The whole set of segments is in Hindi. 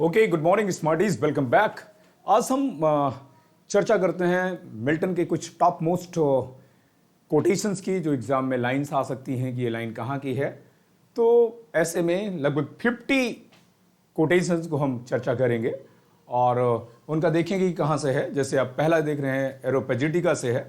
Okay, good morning Smarties, welcome back. आज हम चर्चा करते हैं मिल्टन के कुछ टॉप मोस्ट कोटेशंस की जो एग्जाम में लाइंस आ सकती हैं कि ये लाइन कहाँ की है। तो ऐसे में लगभग 50 कोटेशंस को हम चर्चा करेंगे और उनका देखेंगे कि कहाँ से है। जैसे आप पहला देख रहे हैं एरोपेजिटिका से है,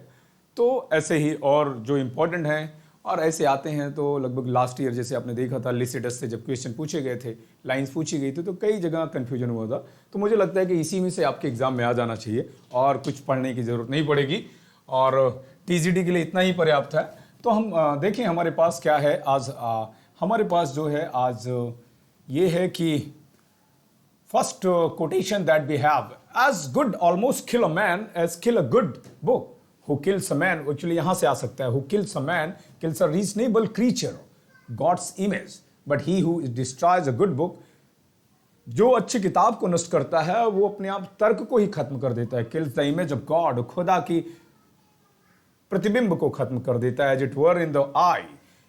तो ऐसे ही और जो इम्पोर्टेंट हैं और ऐसे आते हैं। तो लगभग लास्ट ईयर जैसे आपने देखा था लिसिटस से जब क्वेश्चन पूछे गए थे, लाइंस पूछी गई थी, तो कई जगह कन्फ्यूजन हुआ था। तो मुझे लगता है कि इसी में से आपके एग्जाम में आ जाना चाहिए और कुछ पढ़ने की ज़रूरत नहीं पड़ेगी और टीजीटी के लिए इतना ही पर्याप्त है। तो हम देखें हमारे पास क्या है आज। हमारे पास जो है आज ये है कि first quotation that we have, as good almost kill a man as kill a good book. Who kills a man, actually यहां से आ सकता है, who kills a man kills a reasonable creature, God's image, but he who destroys a good book, जो अच्छी किताब को नष्ट करता है वो अपने आप तर्क को ही खत्म कर देता है। kills the image of God, खुदा की प्रतिबिंब को खत्म कर देता है। as it were in the eye,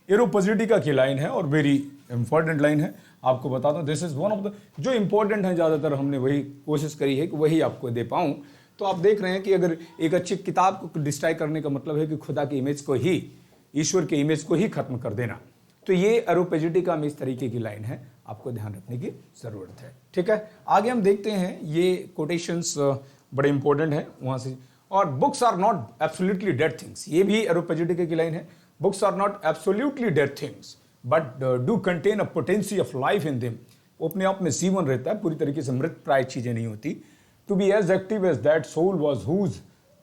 एरोपेजिटिका की लाइन है और वेरी इंपॉर्टेंट लाइन है। आपको बता दूं this is one of the जो इंपॉर्टेंट है, ज़्यादातर हमने वही कोशिश करी है कि वही आपको दे पाऊं। तो आप देख रहे हैं कि अगर एक अच्छी किताब को डिस्ट्रॉय करने का मतलब है कि खुदा की इमेज को ही, ईश्वर की इमेज को ही खत्म कर देना। तो ये एरोपेजिटिका में इस तरीके की लाइन है, आपको ध्यान रखने की जरूरत है। ठीक है, आगे हम देखते हैं। ये कोटेशंस बड़े इंपॉर्टेंट है वहां से। और books are not absolutely dead things, ये भी एरोपेजिटिका की लाइन है। Books are not absolutely dead things but do contain a potency of life in them. वो अपने आप में जीवन रहता है, पूरी तरीके से मृत प्राय चीजें नहीं होती। To be as active as that soul was whose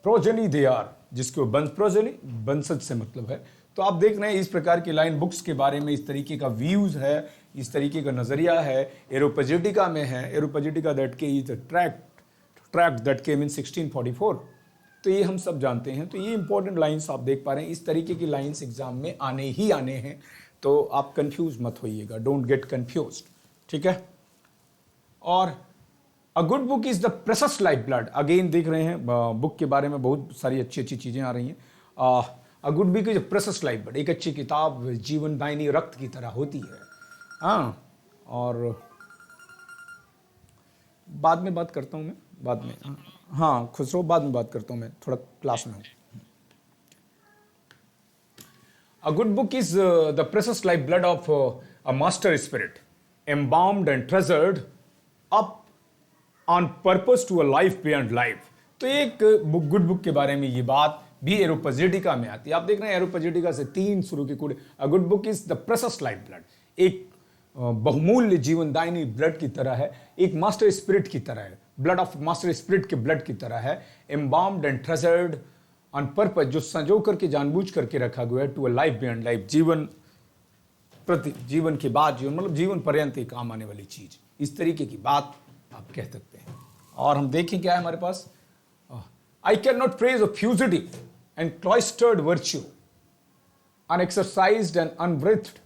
progeny they are, जिसको वंश प्रोजेनी, वंशज से मतलब है। तो आप देख रहे हैं इस प्रकार की लाइन बुक्स के बारे में, इस तरीके का व्यूज है, इस तरीके का नजरिया है। एरोपेजिटिका में है, एरोपेजिटिका दैट के इज ट्रैक्ट दैट केम इन 1644। तो ये हम सब जानते हैं। तो ये इंपॉर्टेंट लाइंस आप देख पा रहे हैं। इस तरीके की लाइंस एग्जाम में आने ही आने हैं, तो आप कंफ्यूज मत होइएगा, डोंट गेट कंफ्यूज। ठीक है, और अ good book is the precious life blood. Again देख रहे हैं बुक के बारे में बहुत सारी अच्छी अच्छी चीजें आ रही हैं। अ good book is a precious life blood, एक अच्छी किताब जीवन दायिनी रक्त की तरह होती है। हाँ, और बाद में बात करता हूँ मैं, बाद में। हाँ खुसरो, बाद में बात करता हूँ मैं, थोड़ा क्लास में हूँ। A good book is the precious life blood of a master spirit, embalmed and treasured up on purpose to a life beyond life. तो एक गुड बुक के बारे में ये बात भी एरोपेजिटिका में आती है। आप देख रहे हैं एरोपेजिटिका से 3 शुरू के code. A good book is the precious life blood, एक बहुमूल्य जीवनदायिनी ब्लड की तरह है, एक मास्टर स्पिरिट की तरह है, ब्लड ऑफ मास्टर स्पिरिट के ब्लड की तरह है। Embalmed and treasured on purpose, जो संजो करके जानबूझ करके रखा गया है, to a life beyond life, जीवन के बाद जीवन, मतलब जीवन पर्यंत काम आने वाली चीज, इस तरीके की बात आप कह सकते हैं। और हम देखें क्या है हमारे पास। I cannot praise a fugitive and cloistered virtue, unexercised and unbreathed,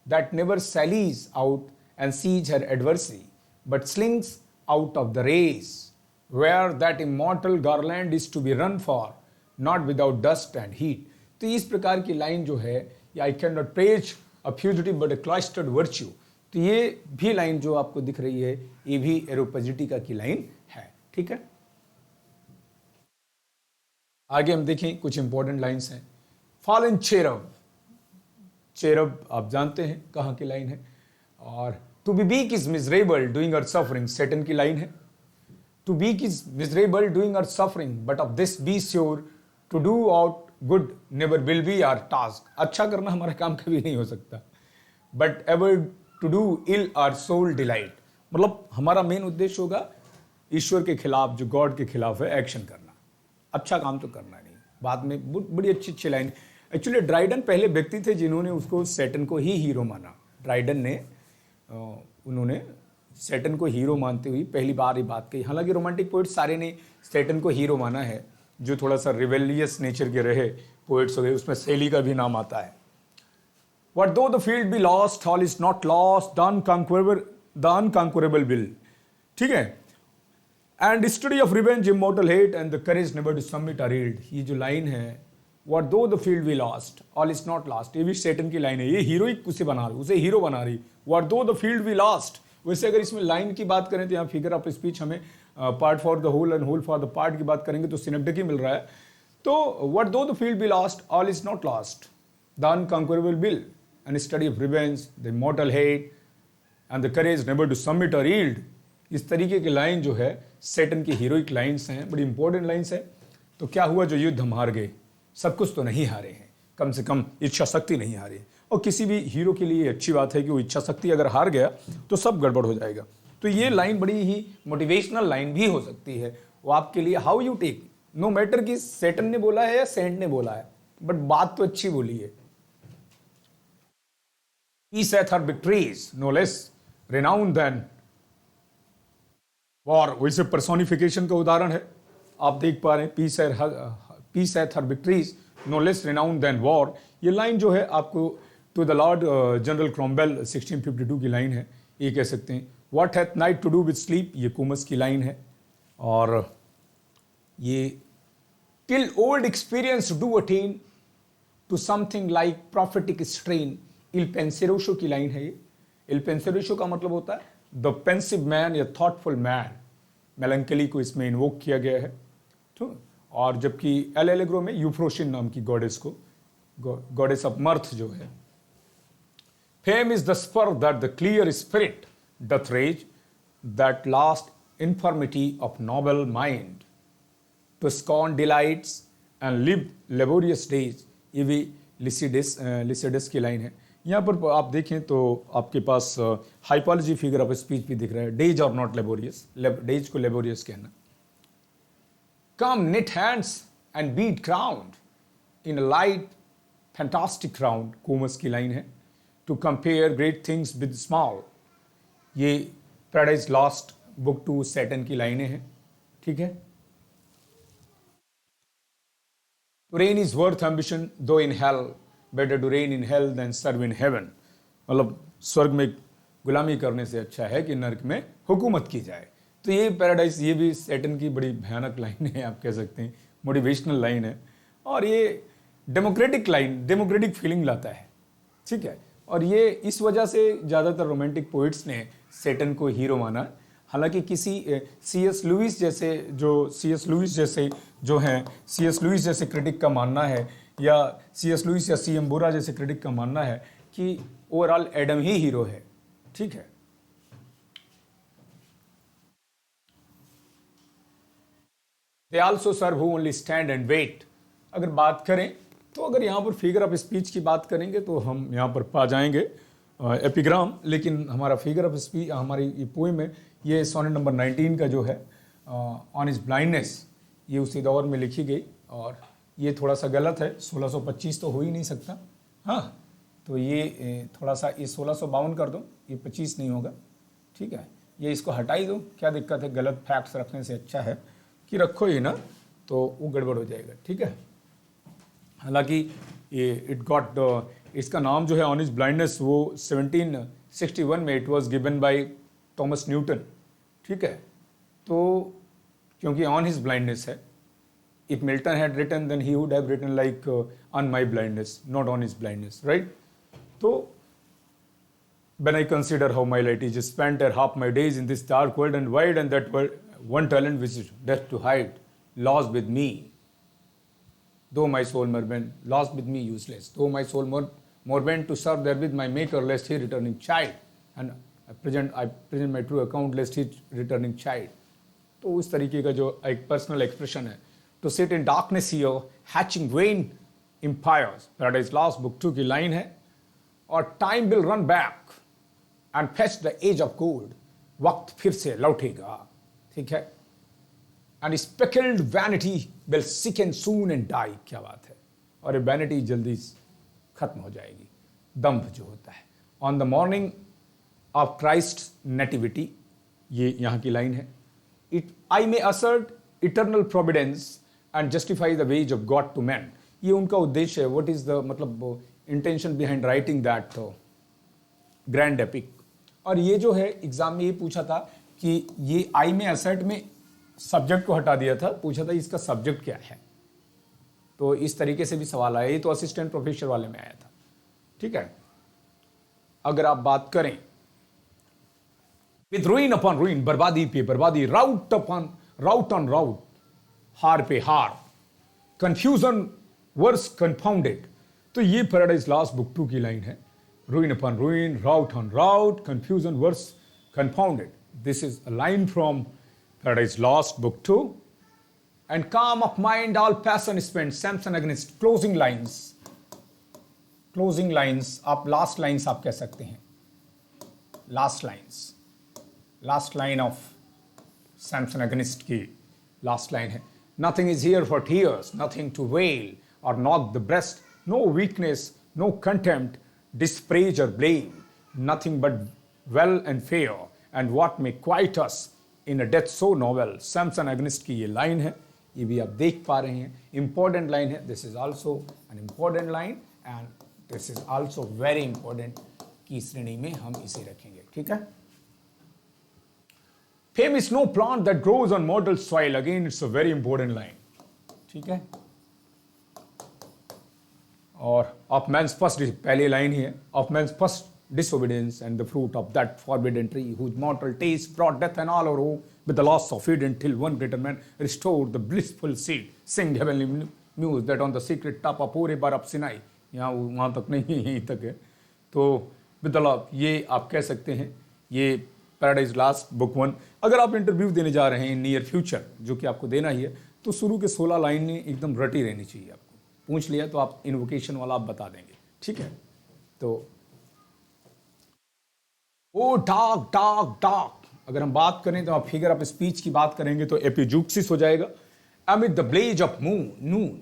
that never sallies out and sees her adversary but slinks out of the race, where that immortal garland is to be run for, not without dust and heat. तो इस प्रकार की लाइन जो है, I cannot praise a fugitive but a cloistered virtue, तो ये भी लाइन जो आपको दिख रही है, ये भी एरोपेजिटिका की लाइन है। ठीक है, आगे हम देखें कुछ इंपॉर्टेंट लाइंस हैं। फॉलन चेरब, चेरब आप जानते हैं कहाँ की लाइन है। और to be weak is miserable doing our suffering, Satan की लाइन है। To weak is miserable doing our suffering but of this be sure, to do aught good never will be our task. अच्छा करना हमारा काम कभी नहीं हो सकता, but ever to do ill our sole delight, मतलब हमारा मेन उद्देश्य होगा ईश्वर के खिलाफ, जो गॉड के खिलाफ है, एक्शन करना, अच्छा काम तो करना नहीं। बाद में बड़ी अच्छी अच्छी लाइन। एक्चुअली ड्राइडन पहले व्यक्ति थे जिन्होंने उसको सैटर्न को ही हीरो माना। ड्राइडन ने उन्होंने सैटर्न को हीरो मानते हुए पहली बार ये बात कही। हालांकि रोमांटिक पोइट्स सारे ने सैटर्न को हीरो माना है, जो थोड़ा सा रिवेलियस नेचर के रहे पोइट्स हो गए, उसमें शैली का भी नाम आता है। What though the field be lost, all is not lost, the unconquerable will. ठीक है, and study of revenge, immortal hate, and the courage never to submit or yield. ये जो लाइन है, what though the field be lost, all is not lost, ये भी सैटर्न की लाइन है। ये हीरोइक उसे बना रही, उसे हीरो बना रही। What though the field be lost, वैसे अगर इसमें लाइन की बात करें तो यहाँ फिगर ऑफ स्पीच हमें part for the whole and whole for the part की बात करेंगे तो सिनेप्टिक ही मिल रहा है। तो what though the field be lost, all is not lost, the unconquerable will and study of revenge, the immortal hate and the courage never to submit or yield. इस तरीके की लाइन जो है सैटर्न की हीरोइक लाइन्स हैं, बड़ी इंपॉर्टेंट लाइन्स है। तो क्या हुआ, जो युद्ध हम हार गए, सब कुछ तो नहीं हारे हैं, कम से कम इच्छा शक्ति नहीं हारी। और किसी भी हीरो के लिए अच्छी बात है कि वो इच्छा शक्ति अगर हार गया तो सब गड़बड़ हो जाएगा। तो ये लाइन बड़ी ही मोटिवेशनल लाइन भी हो सकती है वो आपके लिए, how you take, no matter कि सैटर्न ने बोला है या सेंट ने बोला है, बट बात तो अच्छी बोली है। Peace hath her victories no less renowned than war. वैसे पर्सोनिफिकेशन का उदाहरण है, आप देख पा रहे हैं, peace hath her victories no less renowned than war. ये लाइन जो है आपको to the Lord General Cromwell 1652 की लाइन है, ये कह सकते हैं। What hath night to do with sleep, ये कोमस की लाइन है। और ये till old experience do attain to something like prophetic strain, Il Penseroso की लाइन है ये। इल पेंसेरोशो का मतलब होता है द पेंसिव मैन या थॉटफुल मैन, मेलंकली को इसमें इन्वोक किया गया है। तो और जबकि एल एलेग्रो में यूफ्रोशिन नाम की गॉडेस को, गॉडेस ऑफ मर्थ जो है। Fame is the spur that the clear spirit doth raise, that last infirmity of noble mind, to scorn delights and live laborious days, ये भी लिसिडस की लाइन है। यहाँ पर आप देखें तो आपके पास हाइपोलॉजी फिगर ऑफ स्पीच भी दिख रहा है, डेज और नॉट लेबोरियस, डेज को लेबोरियस कहना। Come knit hands and beat ground in a light fantastic round, Comus की लाइन है। To compare great things with small, ये पैराडाइज लॉस्ट बुक 2 सैटर्न की लाइनें हैं, ठीक है। To reign is worth ambition though in hell, better to reign in hell than serve in heaven। मतलब स्वर्ग में गुलामी करने से अच्छा है कि नर्क में हुकूमत की जाए। तो ये पैराडाइज, ये भी सैटर्न की बड़ी भयानक लाइन है, आप कह सकते हैं मोटिवेशनल लाइन है। और ये डेमोक्रेटिक लाइन, डेमोक्रेटिक फीलिंग लाता है, ठीक है। और ये इस वजह से ज़्यादातर रोमांटिक पोइट्स ने सैटर्न को हीरो माना। हालांकि किसी C.S. लुइस जैसे क्रिटिक का मानना है, या C.S. लुइस या C.M. बोरा जैसे क्रिटिक का मानना है कि ओवरऑल एडम ही हीरो है, ठीक है। They also serve who only stand and wait। अगर बात करें तो अगर यहाँ पर फिगर ऑफ स्पीच की बात करेंगे तो हम यहाँ पर पा जाएंगे एपिग्राम, लेकिन हमारा फिगर ऑफ स्पीच, हमारी ये पोएम है, ये सोनेट नंबर 19 का जो है ऑन इज ब्लाइंडनेस, ये उसी दौर में लिखी गई। और ये थोड़ा सा गलत है, 1625 तो हो ही नहीं सकता, हाँ। तो ये थोड़ा सा, ये 1652 कर दो, ये 25 नहीं होगा, ठीक है। ये इसको हटाई दो, क्या दिक्कत है, गलत फैक्ट्स रखने से अच्छा है कि रखो ही ना, तो वो गड़बड़ हो जाएगा, ठीक है। हालांकि ये इसका नाम जो है ऑन हिज ब्लाइंडनेस, वो 1761 में it was given by Thomas Newton, ठीक है। तो क्योंकि ऑन हिज ब्लाइंडनेस है, if Milton had written then he would have written like on my blindness, not on his blindness, right. तो when I consider how my light is spent and half my days in this dark world and wide, and that one talent which is death to hide, lost with me, though my soul more bent, lost with me useless, though my soul more bent to serve there with my maker, lest he returning child, and I present my true account lest he returning child। तो उस तरीके का जो एक पर्सनल एक्सप्रेशन है, to sit in darkness here hatching vain empires, paradise lost book 2 की लाइन है। और time will run back and fetch the age of gold, वक्त फिर से लौटेगा, ठीक है। And speckled vanity will sicken soon and die, क्या बात है। और ये वैनिटी जल्दी खत्म हो जाएगी, दम्भ जो होता है। On the morning of Christ nativity, ये यहाँ की लाइन है। It I may assert eternal providence and justify the ways of God to man, ये उनका उद्देश्य है। व्हाट इज द मतलब intention behind writing that grand epic. और ये जो है एग्जाम में ये पूछा था कि ये आई में असर्ट में सब्जेक्ट को हटा दिया था, पूछा था इसका सब्जेक्ट क्या है। तो इस तरीके से भी सवाल आया, ये तो असिस्टेंट प्रोफेसर वाले में आया था, ठीक है। अगर आप बात करें विद रुइन अपॉन रुइन, बर्बादी पे बर्बादी, राउट अपॉन राउट ऑन राउट, हार पे हार, कंफ्यूजन वर्स कंफाउंडेड। तो ये पैराडाइज लॉस्ट बुक 2 की लाइन है। Ruin upon ruin, rout on rout, confusion worse confounded. This is a line from Paradise lost book 2। And calm of mind all passion spent, Samson Agonistes, closing lines. Closing lines आप लास्ट लाइन्स आप कह सकते हैं, last lines, last line of Samson against की लास्ट लाइन है। Nothing is here for tears, nothing to wail or knock the breast, no weakness, no contempt, dispraise or blame, nothing but well and fair, and what may quiet us in a death so novel। Samson against की ये लाइन है, ये भी आप देख पा रहे हैं, इंपॉर्टेंट लाइन है। This is also an important line and this is also very important की श्रेणी में हम इसे रखेंगे, ठीक है। Fame is no plant that grows on mortal soil, again it's a very important line, ठीक है। और ऑफ मैंस फर्स्ट, पहली लाइन ही है, of man's first disobedience and the fruit of that forbidden tree whose mortal taste brought death and all our woe with the loss of Eden till one greater man restored the blissful seed, sing heavenly muse that on the secret top of पूरे बार अब सिनाई, यहाँ वहाँ तक नहीं है, यहीं तक है। तो विद द लॉ ये आप कह सकते हैं, ये पैराडाइज लास्ट बुक 1। अगर आप इंटरव्यू देने जा रहे हैं नियर फ्यूचर, जो कि आपको देना ही है, तो शुरू के 16 लाइनें एकदम रटी रहनी चाहिए। आपको पूछ लिया तो आप इन्वोकेशन वाला आप बता देंगे, ठीक है। तो ओ डार्क डार्क डार्क, अगर हम बात करें तो आप फिगर ऑफ स्पीच की बात करेंगे तो एपिजूक्सिस हो जाएगा। Amid the blaze of noon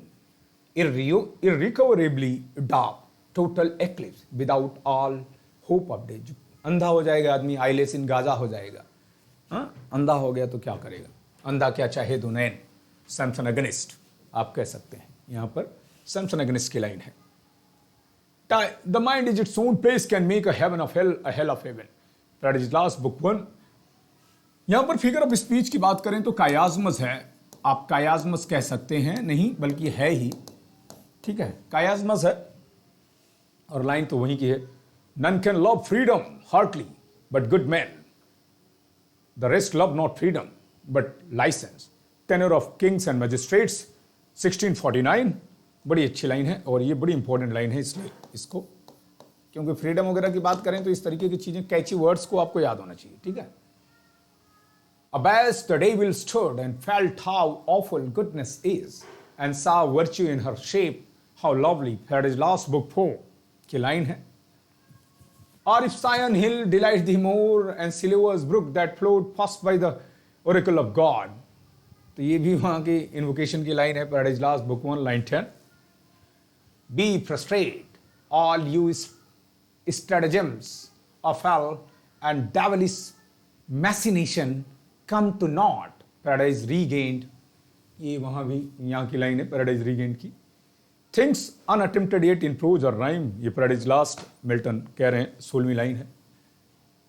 irrecoverably dark, total eclipse without all hope of day. अंधा हो जाएगा आदमी, आइलेस इन गाजा हो जाएगा। हाँ, अंधा हो गया तो क्या करेगा, अंधा क्या चाहे दो नैन, सैमसन अगेंस्ट आप कह सकते हैं। यहां पर सैमसन अगेंस्ट की लाइन है, the mind is its own place can make a heaven of hell, a hell of heaven. Paradise lost book 1। यहां पर फिगर ऑफ स्पीच की बात करें तो कायाज्मस है, आप कायाज्मस कह सकते हैं, नहीं बल्कि है ही, ठीक है, कायाज्मस है। और लाइन तो वहीं की है, none can love freedom heartily but good man, the rest love not freedom but licence, tenure of kings and magistrates 1649। बड़ी अच्छी लाइन है और ये बड़ी इंपॉर्टेंट लाइन है, इसलिए इसको, क्योंकि फ्रीडम वगैरह की बात करें तो इस तरीके की चीजें, कैची वर्ड्स को आपको याद होना चाहिए, ठीक है। Abashed the devil stood and felt how awful goodness is and saw virtue in her shape, how lovely। Paradise Lost Book 4 की लाइन है, or if Sion Hill delights thee more and Siloa's brook that flowed first by the oracle of God। तो ये भी वहां की इन्वोकेशन की लाइन है, Paradise Lost Book 1 line 10। Be frustrate all you stratagems of hell and devilish machination come to naught, paradise regained। ये वहां भी यहाँ की लाइन है पैराडाइज रीगेंड की। Things unattempted yet in prose और राइम, ये पैराडाइज लास्ट मिल्टन कह रहे हैं, 16वीं लाइन है।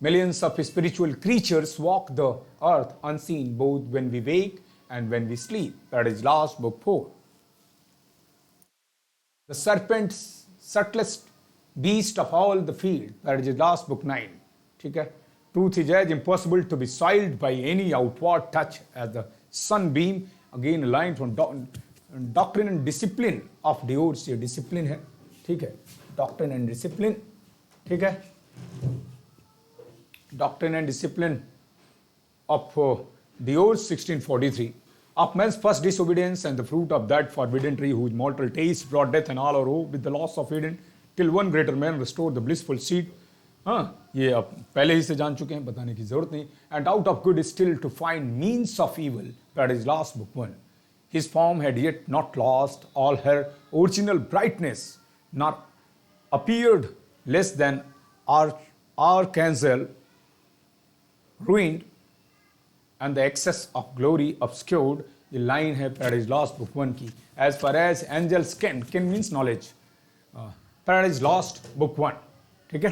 Millions of spiritual creatures walk the earth unseen both when we wake and when we sleep, paradise last book 4। The serpent subtlest beast of all the field, paradise last book 9, ठीक है। Truth is as impossible to be soiled by any outward touch as the sunbeam। Again a line from Doctrine and Discipline of Dior's, ये डिसिप्लिन है, ठीक है, Doctrine and Discipline, ठीक है, Doctrine and Discipline of Dior's 1643। Of man's first disobedience and the fruit of that forbidden tree whose mortal taste brought death and all our woe with the loss of Eden till one greater man restored the blissful seed। हाँ, ये आप पहले ही से जान चुके हैं, बताने की जरूरत नहीं। And out of good still to find means of evil, Paradise last book 1। His form had yet not lost all her original brightness, not appeared less than archangel ruined and the excess of glory obscured। ये लाइन है पैराडाइज लास्ट बुक 1 की। As far as angels ken means knowledge, Paradise last book 1, ठीक है।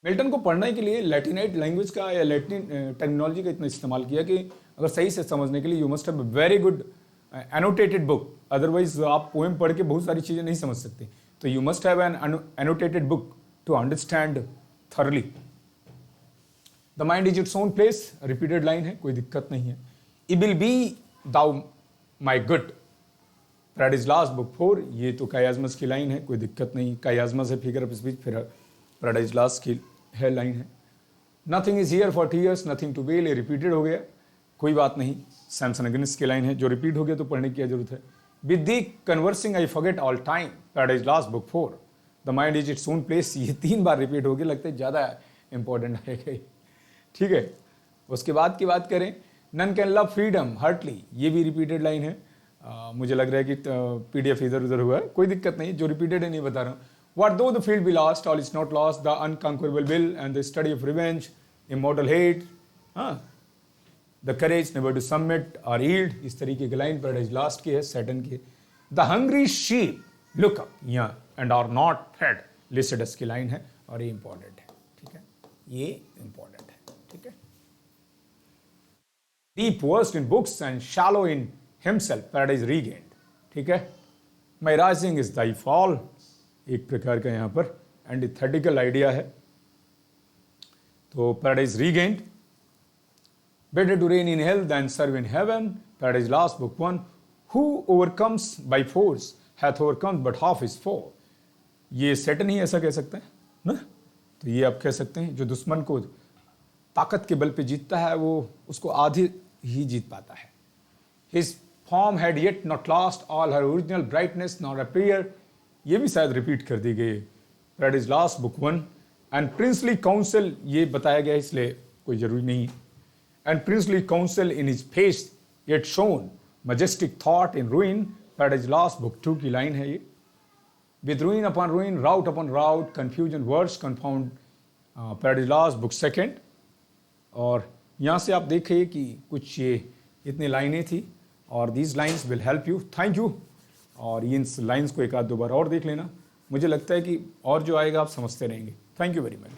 मिल्टन को पढ़ने के लिए लैटिनाइट लैंग्वेज का या लैटिन टर्मिनोलॉजी का इतना इस्तेमाल किया कि अगर सही से समझने के लिए you must have a very good annotated book, otherwise आप पोएम पढ़ के बहुत सारी चीज़ें नहीं समझ सकते। तो you must have an annotated book to understand thoroughly. The mind is its own place, repeated line है, कोई दिक्कत नहीं है. Evil be thou my good, Paradise lost book 4, ये तो कायाजमस की लाइन है, कोई दिक्कत नहीं. कायाजमस है फिगर ऑफ स्पीच, फिर पैराडाइज लॉस्ट की है लाइन है. Nothing is here for tears, nothing to wail, ये रिपीटेड हो गया, कोई बात नहीं. सैमसन अगेनिस्ट की लाइन है, जो रिपीट हो गया तो पढ़ने की क्या जरूरत है. With the conversing I forget all time, paradise lost book 4, the mind is its own place, ये 3 बार रिपीट हो गया, लगता है ज़्यादा इंपॉर्टेंट है. ठीक है. उसके बाद की बात करें, none can love freedom heartily, ये भी रिपीटेड लाइन है. मुझे लग रहा है कि PDF इधर उधर हुआ है, कोई दिक्कत नहीं, जो रिपीटेड है नहीं बता रहा हूँ. What though the field be lost, all is not lost, the unconquerable will and the study of revenge, immortal hate, the courage never to submit or yield, इस तरीके की लाइन पैराडाइज लॉस्ट की है, सैटर्न की. The hungry sheep look up and are not fed, Lycidas की लाइन है, और ये इंपॉर्टेंट है. ठीक है, ये इंपॉर्टेंट है. ठीक है. Deep versed in books and shallow in himself, Paradise Regained. ठीक है. My rising is thy fall, एक प्रकार का यहाँ पर एंटीथेटिकल आइडिया है. तो Paradise Regained, better to reign in hell than serve in heaven, paradise lost book 1, who overcomes by force hath overcome but half his foe. ये सैटर्न ही ऐसा कह सकते हैं ना. तो ये आप कह सकते हैं, जो दुश्मन को ताकत के बल पे जीतता है वो उसको आधी ही जीत पाता है. His form had yet not lost all her original brightness not appear, ये भी शायद रिपीट कर दी गई. Paradise lost book 1 and princely council, ये बताया गया इसलिए कोई जरूरी नहीं. And princely council in his face yet shown majestic thought in रूइन, paradise lost book 2 की लाइन है ये. With रूइन upon रूइन, route upon route, confusion words confound, paradise lost book 2. और यहाँ से आप देखिए कि कुछ ये इतनी लाइनें थी, और these lines will help you. Thank you. और इन लाइन्स को एक आध दो बार और देख लेना, मुझे लगता है कि और जो आएगा आप समझते रहेंगे. Thank you very much.